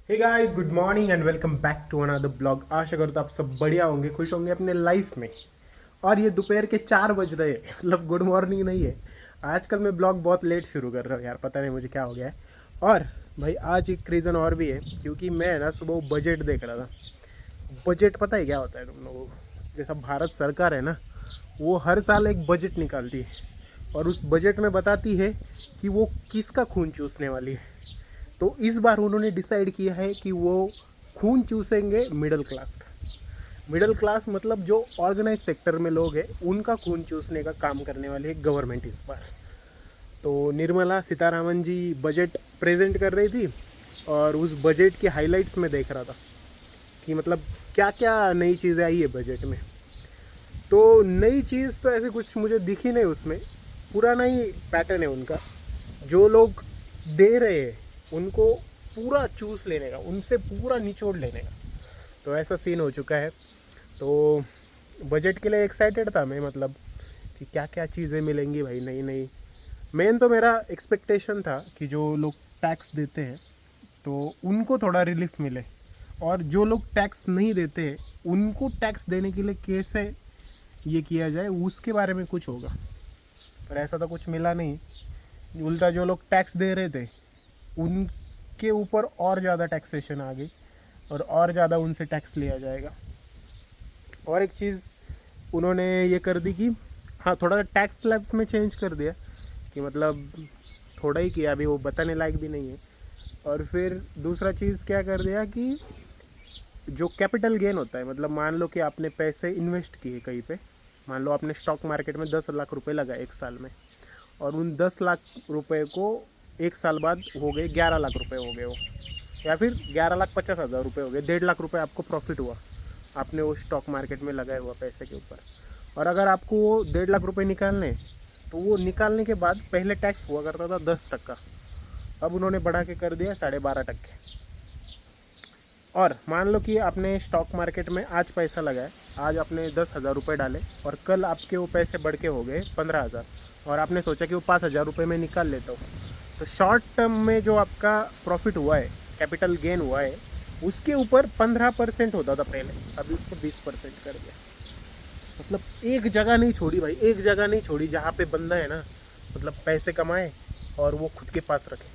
Hey guys, good morning and welcome back to another blog. आशा करता आप सब बढ़िया होंगे, खुश होंगे अपने लाइफ में। और ये दोपहर के 4 बज रहे हैं, मतलब गुड मॉर्निंग नहीं है। आजकल मैं ब्लॉग बहुत लेट शुरू कर रहा हूँ यार, पता नहीं मुझे क्या हो गया है। और भाई आज एक रीज़न और भी है, क्योंकि मैं ना सुबह बजट देख रहा था। बजट पता है क्या होता है तुम लोगों को? जैसा भारत सरकार है ना, वो हर साल एक बजट निकालती है और उस बजट में बताती है कि वो किसका खून चूसने वाली है। तो इस बार उन्होंने डिसाइड किया है कि वो खून चूसेंगे मिडिल क्लास का। मिडिल क्लास मतलब जो ऑर्गेनाइज सेक्टर में लोग हैं, उनका खून चूसने का काम करने वाली है गवर्नमेंट इस बार। तो निर्मला सीतारामन जी बजट प्रेजेंट कर रही थी और उस बजट की हाइलाइट्स में देख रहा था कि मतलब क्या क्या नई चीज़ें आई है बजट में। तो नई चीज़ तो ऐसे कुछ मुझे दिखी नहीं उसमें। पुराना ही पैटर्न है उनका। जो लोग दे रहे हैं उनको पूरा चूस लेने का, उनसे पूरा निचोड़ लेने का। तो ऐसा सीन हो चुका है। तो बजट के लिए एक्साइटेड था मैं, मतलब कि क्या क्या चीज़ें मिलेंगी भाई, नई नई। मेन तो मेरा एक्सपेक्टेशन था कि जो लोग टैक्स देते हैं तो उनको थोड़ा रिलीफ मिले, और जो लोग टैक्स नहीं देते हैं उनको टैक्स देने के लिए कैसे ये किया जाए उसके बारे में कुछ होगा। पर ऐसा तो कुछ मिला नहीं। उल्टा जो लोग टैक्स दे रहे थे उनके ऊपर और ज़्यादा टैक्सेशन आ गई और ज़्यादा उनसे टैक्स लिया जाएगा। और एक चीज़ उन्होंने ये कर दी कि हाँ, थोड़ा टैक्स स्लैब्स में चेंज कर दिया कि मतलब थोड़ा ही किया, अभी वो बताने लायक भी नहीं है। और फिर दूसरा चीज़ क्या कर दिया कि जो कैपिटल गेन होता है, मतलब मान लो कि आपने पैसे इन्वेस्ट किए कहीं पे। मान लो आपने स्टॉक मार्केट में 10 लाख रुपए लगाए एक साल में, और उन 10 लाख रुपए को एक साल बाद हो गए 11 लाख रुपए हो गए वो, या फिर 11,50,000 रुपये हो गए। 1.5 लाख रुपए आपको प्रॉफिट हुआ आपने वो स्टॉक मार्केट में लगाए हुआ पैसे के ऊपर। और अगर आपको वो 1.5 लाख रुपए निकालने हैं, तो वो निकालने के बाद पहले टैक्स हुआ करता था 10%। अब उन्होंने बढ़ा के कर दिया 12.5%। और मान लो कि आपने स्टॉक मार्केट में आज पैसा लगाया, आज आपने 10,000 रुपये डाले और कल आपके वो पैसे बढ़ के हो गए 15,000, और आपने सोचा कि वो 5,000 रुपये में निकाल लेता हूँ। तो शॉर्ट टर्म में जो आपका प्रॉफिट हुआ है, कैपिटल गेन हुआ है, उसके ऊपर 15% होता था पहले, अभी उसको 20% कर दिया। मतलब एक जगह नहीं छोड़ी भाई, एक जगह नहीं छोड़ी जहाँ पे बंदा है ना, मतलब पैसे कमाए और वो खुद के पास रखे।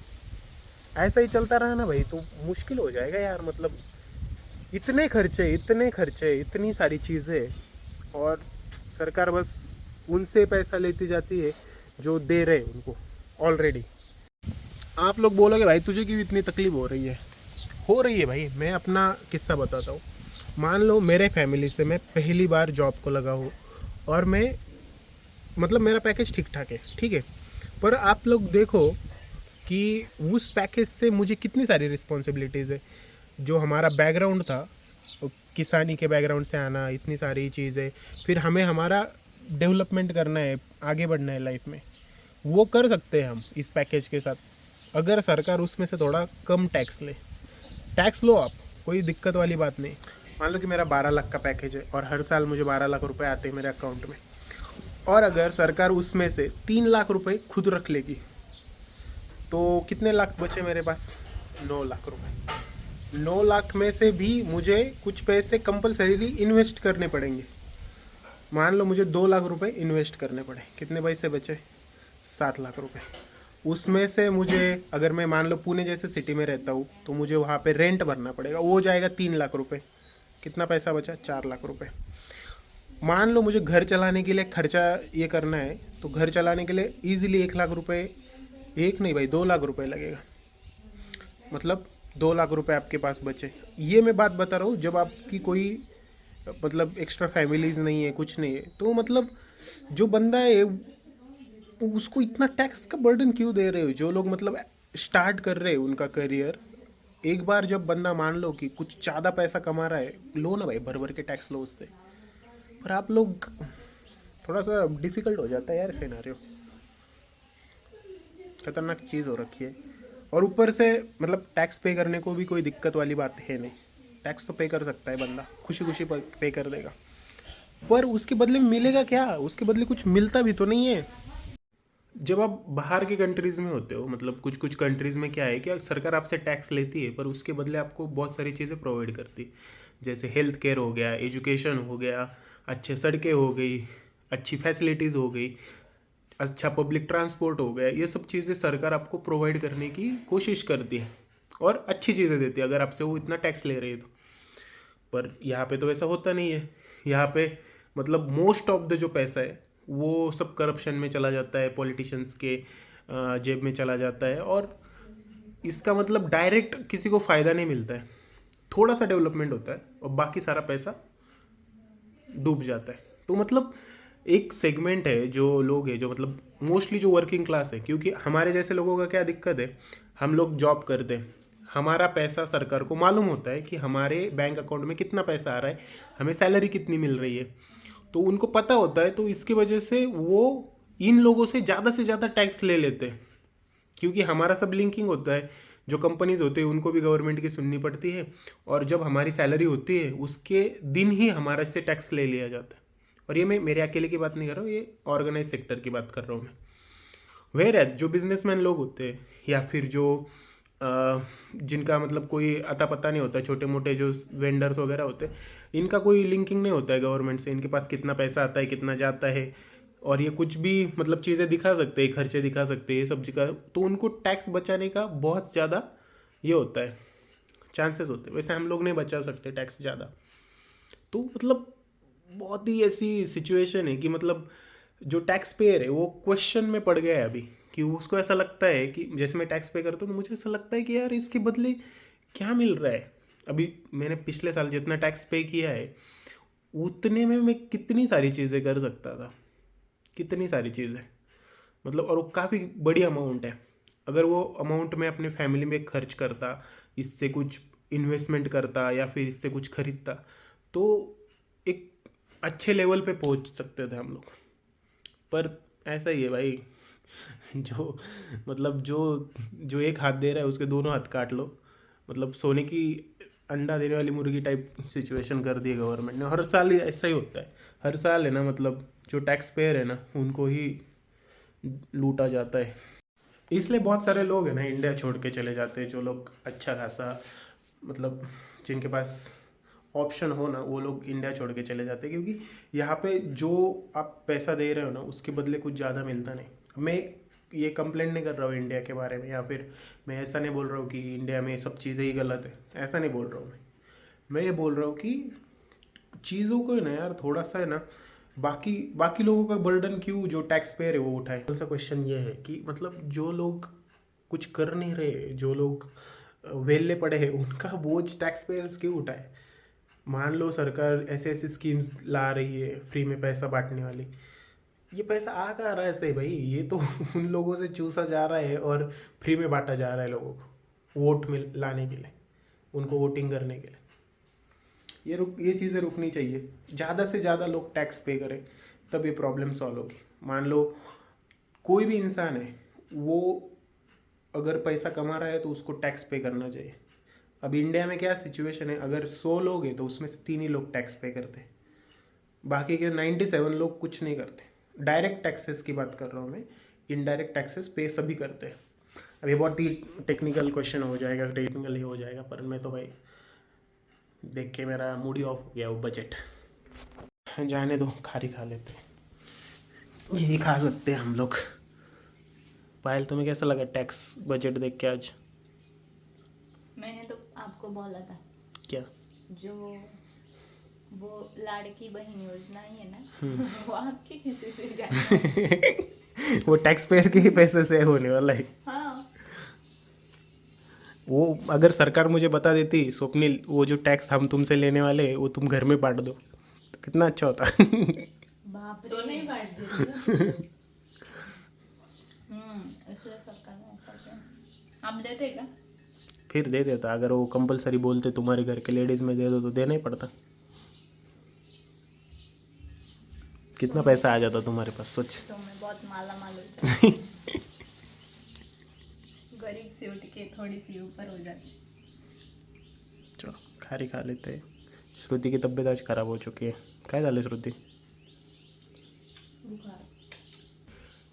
ऐसा ही चलता रहा ना भाई तो मुश्किल हो जाएगा यार। मतलब इतने खर्चे, इतने खर्चे, इतनी सारी चीज़ें, और सरकार बस उनसे पैसा लेती जाती है जो दे रहे हैं उनको ऑलरेडी। आप लोग बोलोगे भाई तुझे क्यों इतनी तकलीफ हो रही है भाई। मैं अपना किस्सा बताता हूँ। मान लो मेरे फैमिली से मैं पहली बार जॉब को लगा हूँ, और मैं मतलब मेरा पैकेज ठीक ठाक है, ठीक है। पर आप लोग देखो कि उस पैकेज से मुझे कितनी सारी रिस्पॉन्सिबिलिटीज़ है। जो हमारा बैकग्राउंड था, किसानी के बैकग्राउंड से आना, इतनी सारी चीज़ें, फिर हमें हमारा डेवलपमेंट करना है, आगे बढ़ना है लाइफ में, वो कर सकते हैं हम इस पैकेज के साथ अगर सरकार उसमें से थोड़ा कम टैक्स ले। टैक्स लो आप, कोई दिक्कत वाली बात नहीं। मान लो कि मेरा 12 लाख का पैकेज है और हर साल मुझे 12 लाख रुपए आते हैं मेरे अकाउंट में, और अगर सरकार उसमें से 3 लाख रुपए खुद रख लेगी, तो कितने लाख बचे मेरे पास? 9 लाख रुपए। 9 लाख में से भी मुझे कुछ पैसे कंपलसरीली इन्वेस्ट करने पड़ेंगे। मान लो मुझे 2 लाख रुपए इन्वेस्ट करने पड़े, कितने पैसे बचे? 7 लाख रुपए। उसमें से मुझे, अगर मैं मान लो पुणे जैसे सिटी में रहता हूँ, तो मुझे वहाँ पे रेंट भरना पड़ेगा, वो जाएगा 3 लाख रुपए। कितना पैसा बचा? 4 लाख रुपए। मान लो मुझे घर चलाने के लिए खर्चा ये करना है, तो घर चलाने के लिए ईजिली 1 लाख रुपए, एक नहीं भाई 2 लाख रुपए लगेगा। मतलब 2 लाख रुपए आपके पास बचे। ये मैं बात बता रहा हूँ जब आपकी कोई मतलब एक्स्ट्रा फैमिलीज नहीं है, कुछ नहीं है। तो मतलब जो बंदा है उसको इतना टैक्स का बर्डन क्यों दे रहे हो? जो लोग मतलब स्टार्ट कर रहे हैं उनका करियर, एक बार जब बंदा मान लो कि कुछ ज़्यादा पैसा कमा रहा है, लो ना भाई, भर भर के टैक्स लो उससे। पर आप लोग, थोड़ा सा डिफिकल्ट हो जाता है यार सिनेरियो। खतरनाक चीज़ हो रखी है। और ऊपर से मतलब टैक्स पे करने को भी कोई दिक्कत वाली बात है नहीं। टैक्स तो पे कर सकता है बंदा, खुशी खुशी पे कर देगा। पर उसके बदले में मिलेगा क्या? उसके बदले कुछ मिलता भी तो नहीं है। जब आप बाहर के कंट्रीज़ में होते हो, मतलब कुछ कुछ कंट्रीज़ में क्या है कि सरकार आपसे टैक्स लेती है पर उसके बदले आपको बहुत सारी चीज़ें प्रोवाइड करती है। जैसे हेल्थ केयर हो गया, एजुकेशन हो गया, अच्छे सड़कें हो गई, अच्छी फैसिलिटीज़ हो गई, अच्छा पब्लिक ट्रांसपोर्ट हो गया। ये सब चीज़ें सरकार आपको प्रोवाइड करने की कोशिश करती है और अच्छी चीज़ें देती है अगर आपसे वो इतना टैक्स ले रही है तो। पर यहाँ पे तो ऐसा होता नहीं है। यहाँ पे मतलब मोस्ट ऑफ द जो पैसा है वो सब करप्शन में चला जाता है, पॉलिटिशियंस के जेब में चला जाता है और इसका मतलब डायरेक्ट किसी को फ़ायदा नहीं मिलता है। थोड़ा सा डेवलपमेंट होता है और बाकी सारा पैसा डूब जाता है। तो मतलब एक सेगमेंट है जो लोग हैं जो मतलब मोस्टली जो वर्किंग क्लास है, क्योंकि हमारे जैसे लोगों का क्या दिक्कत है, हम लोग जॉब करते हैं, हमारा पैसा सरकार को मालूम होता है कि हमारे बैंक अकाउंट में कितना पैसा आ रहा है, हमें सैलरी कितनी मिल रही है, तो उनको पता होता है। तो इसकी वजह से वो इन लोगों से ज़्यादा टैक्स ले लेते हैं, क्योंकि हमारा सब लिंकिंग होता है। जो कंपनीज होते हैं उनको भी गवर्नमेंट की सुननी पड़ती है और जब हमारी सैलरी होती है उसके दिन ही हमारा से टैक्स ले लिया जाता है। और ये मैं मेरे अकेले की बात नहीं कर रहा हूँ, ये ऑर्गेनाइज सेक्टर की बात कर रहा हूँ मैं। वेर एज जो बिजनेसमैन लोग होते हैं या फिर जो जिनका मतलब कोई अता पता नहीं होता, छोटे मोटे जो वेंडर्स वगैरह होते हैं, इनका कोई लिंकिंग नहीं होता है गवर्नमेंट से, इनके पास कितना पैसा आता है कितना जाता है और ये कुछ भी मतलब चीज़ें दिखा सकते हैं, खर्चे दिखा सकते हैं, ये सब चीज़, तो उनको टैक्स बचाने का बहुत ज़्यादा ये होता है, चांसेस होते हैं। वैसे हम लोग नहीं बचा सकते टैक्स ज़्यादा। तो मतलब बहुत ही ऐसी सिचुएशन है कि मतलब जो टैक्स पेयर है वो क्वेश्चन में पड़ गया है अभी, कि उसको ऐसा लगता है कि जैसे मैं टैक्स पे करता हूँ तो मुझे ऐसा लगता है कि यार इसके बदले क्या मिल रहा है। अभी मैंने पिछले साल जितना टैक्स पे किया है उतने में मैं कितनी सारी चीज़ें कर सकता था, कितनी सारी चीज़ें, मतलब, और वो काफ़ी बड़ी अमाउंट है। अगर वो अमाउंट मैं अपने फैमिली में खर्च करता, इससे कुछ इन्वेस्टमेंट करता या फिर इससे कुछ खरीदता तो एक अच्छे लेवल पे पहुंच सकते थे हम लोग। पर ऐसा ही है भाई, जो मतलब जो जो एक हाथ दे रहा है उसके दोनों हाथ काट लो, मतलब सोने की अंडा देने वाली मुर्गी टाइप सिचुएशन कर दी है गवर्नमेंट ने। हर साल ऐसा ही होता है, हर साल है ना, मतलब जो टैक्स पेयर है ना उनको ही लूटा जाता है। इसलिए बहुत सारे लोग हैं ना इंडिया छोड़ के चले जाते हैं, जो लोग अच्छा खासा मतलब जिनके पास ऑप्शन हो ना वो लोग इंडिया छोड़ के चले जाते हैं, क्योंकि यहाँ पे जो आप पैसा दे रहे हो ना उसके बदले कुछ ज़्यादा मिलता नहीं। मैं ये कंप्लेंट नहीं कर रहा हूँ इंडिया के बारे में, या फिर मैं ऐसा नहीं बोल रहा हूँ कि इंडिया में सब चीज़ें ही गलत है, ऐसा नहीं बोल रहा हूँ मैं ये बोल रहा हूँ कि चीज़ों को ना यार थोड़ा सा है ना, बाकी बाकी लोगों का बर्डन क्यों जो टैक्स पेयर है वो उठाए। सा क्वेश्चन ये है कि मतलब जो लोग कुछ कर नहीं रहे, जो लोग वेले पड़े हैं, उनका बोझ टैक्स पेयर्स क्यों उठाए। मान लो सरकार ऐसे ऐसी स्कीम्स ला रही है फ्री में पैसा बांटने वाली, ये पैसा आ कहाँ रहा है से भाई, ये तो उन लोगों से चूसा जा रहा है और फ्री में बांटा जा रहा है लोगों को वोट में लाने के लिए, उनको वोटिंग करने के लिए। ये चीज़ें रुकनी चाहिए, ज़्यादा से ज़्यादा लोग टैक्स पे करें तब ये प्रॉब्लम सॉल्व होगी। मान लो कोई भी इंसान है, वो अगर पैसा कमा रहा है तो उसको टैक्स पे करना चाहिए। अब इंडिया में क्या सिचुएशन है, अगर 100 लोग हैं तो उसमें से 3 ही लोग टैक्स पे करते हैं, बाकी के 97 लोग कुछ नहीं करते। डायरेक्ट टैक्सेस की बात कर रहा हूँ मैं, इनडायरेक्ट टैक्सेस पे सभी करते हैं। अब ये बहुत ही टेक्निकल क्वेश्चन हो जाएगा, टेक्निकल ही हो जाएगा, पर मैं तो भाई देख के मेरा मूड ही ऑफ हो गया वो बजट। जाने दो, खारी खा लेते हैं, यही खा सकते हैं हम लोग। पायल तुम्हें कैसा लगा टैक्स बजट देख के आज? मैंने तो आपको बोला था, क्या? जो वो लाड़की बहन योजना ही है ना वो आपके किसी से जाएगा। वो टैक्स पेयर के ही पैसे से होने वाला है। हाँ, वो अगर सरकार मुझे बता देती स्वप्निल वो जो टैक्स हम तुमसे लेने वाले हैं वो तुम घर में बांट दो, तो कितना अच्छा होता। बाप रे। तो नहीं बांट देते। इसलिए सरकार ने ऐसा किया। आप देते क्या? फिर दे देता, अगर वो कंपलसरी बोलते तुम्हारे घर के लेडीज में दे दो तो देना ही पड़ता। कितना पैसा आ जाता तुम्हारे पास, सोच। तो मैं बहुत माला माल हो जाती। गरीब से उठ के थोड़ी सी ऊपर हो जाती। चलो खारी खा लेते हैं। श्रुति की तबीयत आज खराब हो चुकी है, काय झालं श्रुति? बुखार।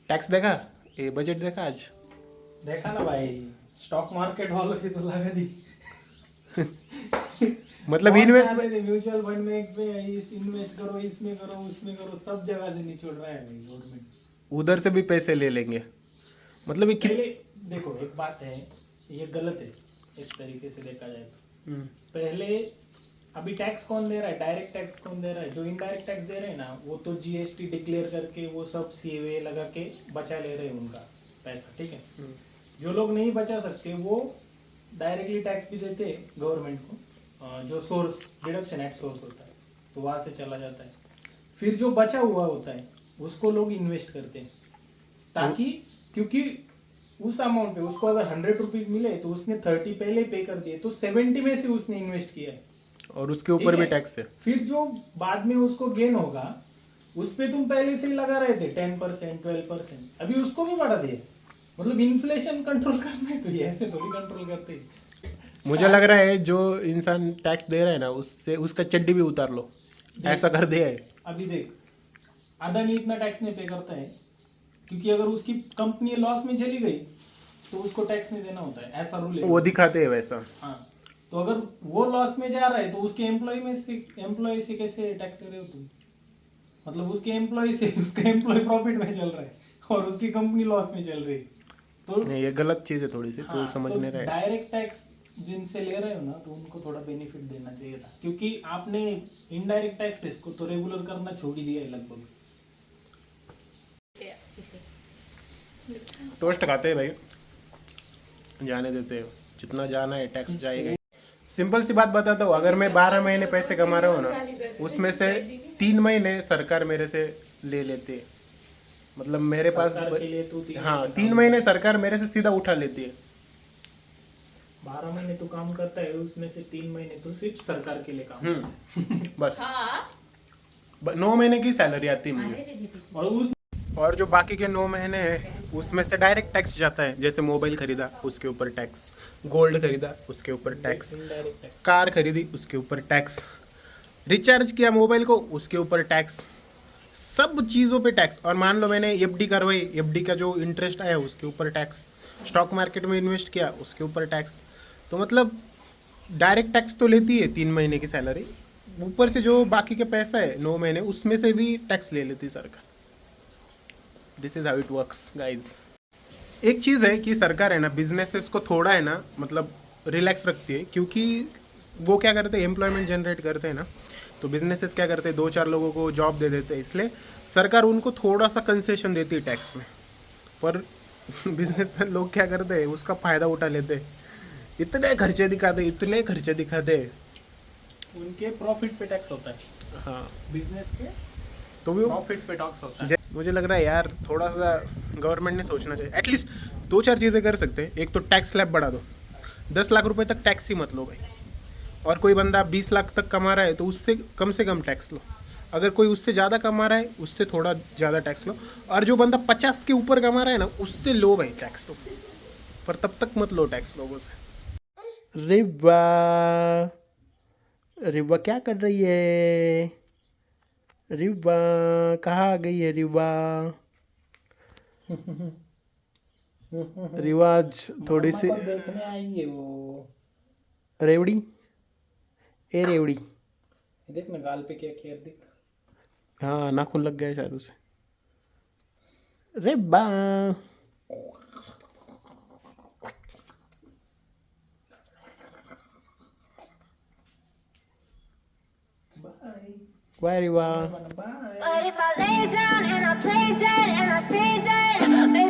टैक्स देखा, ये बजट देखा आज? देखा ना भाई, स्टॉक मार्केट वालों की तो लगा दी। मतलब इन्वेस्टमेंट म्यूचुअल फंड में इन्वेस्ट करो, इसमें करो, उसमें करो, सब जगह से निचोड़ रहा है भाई गवर्नमेंट। उधर से भी पैसे ले लेंगे। मतलब ये पहले देखो, एक बात है, ये गलत है एक तरीके से देखा जाए तो। पहले अभी टैक्स कौन दे रहा है? डायरेक्ट टैक्स कौन दे रहा है? जो इनडायरेक्ट टैक्स दे रहे हैं ना, वो तो जीएसटी डिक्लेयर करके वो सब सीए लगा के बचा ले रहे हैं उनका पैसा, ठीक है। जो लोग नहीं बचा सकते वो डायरेक्टली टैक्स भी देते हैं गवर्नमेंट को, जो सोर्स डिडक्शन एट सोर्स होता है, तो वहां से चला जाता है। फिर जो बचा हुआ होता है उसको लोग इन्वेस्ट करते हैं, ताकि क्योंकि उस अमाउंट पे उसको अगर 100 रुपीज मिले तो उसने 30 पहले पे कर दिए, तो 70 में से उसने इन्वेस्ट किया है और उसके ऊपर भी टैक्स है। फिर जो बाद में उसको गेन होगा उस पे तुम पहले से ही लगा रहे थे 10%, 12%, अभी उसको भी बढ़ा दिए। मतलब इन्फ्लेशन कंट्रोल करना है तो ये ऐसे थोड़ी कंट्रोल करते हैं। मुझे लग रहा है जो इंसान टैक्स दे रहा है ना, उससे उसका चड्डी भी उतार लो, ऐसा कर दिया है। अभी देख, अदानी इतना टैक्स नहीं पे करता है क्योंकि अगर उसकी कंपनी लॉस में चली गई तो उसको टैक्स नहीं देना होता है, ऐसा रूल है। वो दिखाते हैं वैसा। हाँ, तो अगर वो लॉस में जा रहा है तो उसके एम्प्लॉय से कैसे टैक्स दे रहे हो तुम? मतलब उसके एम्प्लॉय से उसका एम्प्लॉय प्रॉफिट में चल रहा है और उसकी कंपनी लॉस में चल रही है, तो नहीं, ये गलत चीज है थोड़ी सी। हाँ, तो समझ तो नहीं रहा है। डायरेक्ट टैक्स जिनसे ले रहे हो ना, तो उनको थोड़ा बेनिफिट देना चाहिए था, क्योंकि आपने इनडायरेक्ट टैक्सेस को तो रेगुलर करना छोड़ ही दिया है लगभग। टोस्ट खाते हैं भाई, जाने देते हैं, जितना जाना है टैक्स जाएगा। सिंपल सी बात बताता हूँ, अगर मैं 12 महीने पैसे कमा रहा हूँ ना, उसमें से 3 महीने सरकार मेरे से ले लेती है। मतलब मेरे पास सरकार के लिए तो 3 हाँ 3 महीने सरकार मेरे से सीधा उठा लेती है। 12 महीने तो काम करता है, उसमें से 3 महीने तो सिर्फ सरकार के लिए काम बस हाँ 9 महीने की सैलरी आती है मुझे। और जो बाकी के 9 महीने हैं उसमें से डायरेक्ट टैक्स जाता है। जैसे मोबाइल खरीदा उसके ऊपर टैक्स, गोल्ड खरीदा उसके ऊपर टैक्स, इनडायरेक्ट टैक्स। कार खरीदी उसके ऊपर टैक्स, रिचार्ज किया मोबाइल को उसके ऊपर टैक्स, सब चीज़ों पे टैक्स। और मान लो मैंने एफडी करवाई, एफडी का जो इंटरेस्ट आया उसके ऊपर टैक्स, स्टॉक मार्केट में इन्वेस्ट किया उसके ऊपर टैक्स। तो मतलब डायरेक्ट टैक्स तो लेती है 3 महीने की सैलरी, ऊपर से जो बाकी के पैसा है 9 महीने उसमें से भी टैक्स ले लेती सरकार। This is how it works guys. एक चीज़ है कि सरकार है ना बिजनेसेस को थोड़ा है ना मतलब रिलैक्स रखती है, क्योंकि वो क्या करते हैं एम्प्लॉयमेंट जनरेट करते हैं ना, तो बिजनेसेस क्या करते हैं 2-4 लोगों को जॉब दे देते हैं, इसलिए सरकार उनको थोड़ा सा कंसेशन देती है टैक्स में। पर बिजनेसमैन लोग क्या करते हैं उसका फ़ायदा उठा लेते हैं, इतने खर्चे दिखाते उनके प्रॉफिट पे टैक्स होता है, हाँ बिजनेस के तो वो प्रॉफिट पे टैक्स होता है। मुझे लग रहा है यार थोड़ा सा गवर्नमेंट ने सोचना चाहिए। एटलीस्ट 2-4 चीज़ें कर सकते हैं। एक तो टैक्स स्लैब बढ़ा दो, 10 लाख रुपए तक टैक्स ही मत लो भाई। और कोई बंदा 20 लाख तक कमा रहा है तो उससे कम से कम टैक्स लो। अगर कोई उससे ज़्यादा कमा रहा है उससे थोड़ा ज़्यादा टैक्स लो। और जो बंदा 50 के ऊपर कमा रहा है ना उससे लो भाई टैक्स तो, पर तब तक मत लो टैक्स लोगों से। रिवा क्या कर रही है? रिवा कहाँ आ गई है? रिवाज थोड़ी सी मामा को देखने आई है वो। रेवड़ी, ए रेवड़ी। ये देख ना गाल पे क्या किया, देख। हाँ नाखून लग गया शायद उसे। Riva bye bye Riva. Bye. But if I lay down and I play dead and I stay dead, baby,